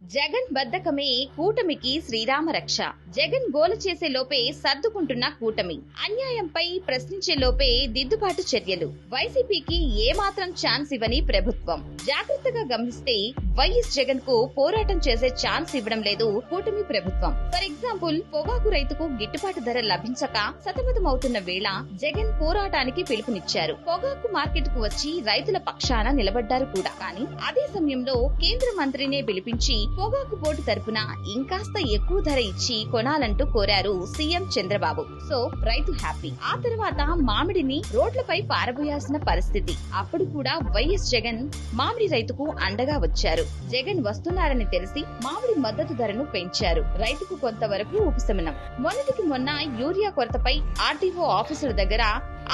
జగన్ బద్ధకమే కూటమికి శ్రీరామ రక్ష. జగన్ గోల చేసే లోపే సర్దుకుంటున్న కూటమి. అన్యాయంపై ప్రశ్నించే లోపే దిద్దుబాటు చర్యలు. వైసీపీకి ఏమాత్రం ఛాన్స్ ఇవ్వని ప్రభుత్వం. జాగ్రత్తగా గమనిస్తే వైఎస్ జగన్ కు పోరాటం చేసే ఛాన్స్ ఇవ్వడం లేదు కూటమి ప్రభుత్వం. ఫర్ ఎగ్జాంపుల్, పొగాకు రైతుకు గిట్టుబాటు ధర లభించక సతమతమవుతున్న వేళ జగన్ పోరాటానికి పిలుపునిచ్చారు. పొగాకు మార్కెట్ కు వచ్చి రైతుల పక్షాన నిలబడ్డారు కూడా. కానీ అదే సమయంలో కేంద్ర మంత్రినే పిలిపించి పొగాకు బోర్డు తరపున ఇంకాస్త ఎక్కువ ధర ఇచ్చి కొనాలంటూ కోరారు సీఎం చంద్రబాబు. సో రైతు హ్యాపీ. ఆ తర్వాత మామిడిని రోడ్లపై పారబోయాల్సిన పరిస్థితి. అప్పుడు కూడా వైఎస్ జగన్ మామిడి రైతుకు అండగా వచ్చారు. జగన్ వస్తున్నారని తెలిసి మామిడి మద్దతు ధరను పెంచారు. రైతుకు కొంతవరకు ఉపశమనం. మొన్నటికి మొన్న యూరియా కొరతపై ఆర్టీఓ ఆఫీసుల దగ్గర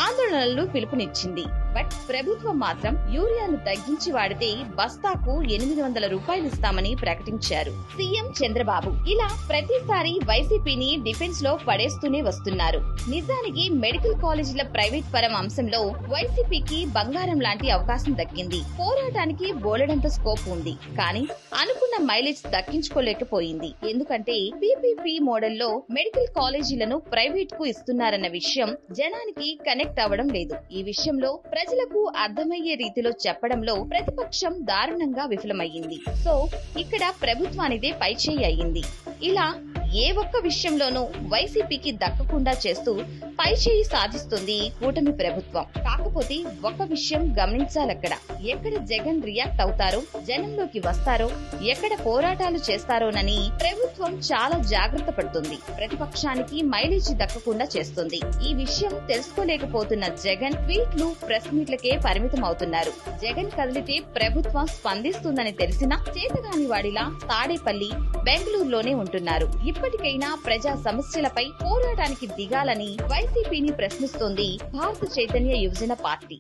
ఆందోళనలు పిలుపునిచ్చింది. బట్ ప్రభుత్వం మాత్రం యూరియాను తగ్గించి వాడితే బస్తాకు 800 రూపాయలు ఇస్తామని ప్రకటించారు సీఎం చంద్రబాబు. ఇలా ప్రతిసారి వైసీపీని డిఫెన్స్ లో పడేస్తూనే వస్తున్నారు. నిజానికి మెడికల్ కాలేజీల ప్రైవేట్ పరం అంశంలో వైసీపీకి బంగారం లాంటి అవకాశం దక్కింది. పోరాటానికి బోలెడంత స్కోప్ ఉంది. కానీ అనుకున్న మైలేజ్ దక్కించుకోలేకపోయింది. ఎందుకంటే పీపీపీ మోడల్లో మెడికల్ కాలేజీలను ప్రైవేట్ కు ఇస్తున్నారన్న విషయం జనానికి కనెక్ట్ అవ్వడం లేదు. ఈ విషయంలో ప్రజలకు అర్థమయ్యే రీతిలో చెప్పడంలో ప్రతిపక్షం దారుణంగా విఫలమయ్యింది. సో ఇక్కడ ప్రభుత్వానిదే పైచేయి అయ్యింది. ఇలా ఏ ఒక్క విషయంలోనూ వైసీపీకి దక్కకుండా చేస్తూ పైచేయి సాధిస్తుంది కూటమి ప్రభుత్వం. కాకపోతే ఒక విషయం గమనించాలక్కడ. ఎక్కడ జగన్ రియాక్ట్ అవుతారో, జనంలోకి వస్తారో, ఎక్కడ పోరాటాలు చేస్తారోనని ప్రభుత్వం చాలా జాగ్రత్త పడుతుంది. ప్రతిపక్షానికి మైలేజీ దక్కకుండా చేస్తుంది. ఈ విషయం తెలుసుకోలేకపోతున్న జగన్ ట్వీట్లు, ప్రెస్ మీట్లకే పరిమితం అవుతున్నారు. జగన్ కదిలితే ప్రభుత్వం స్పందిస్తుందని తెలిసినా చేతగాని వాడిలా తాడేపల్లి, బెంగళూరులోనే ఉంటున్నారు. ఇప్పటికైనా ప్రజా సమస్యలపై పోరాటానికి దిగాలని వైసీపీని ప్రశ్నిస్తోంది భారత చైతన్య యువజన పార్టీ.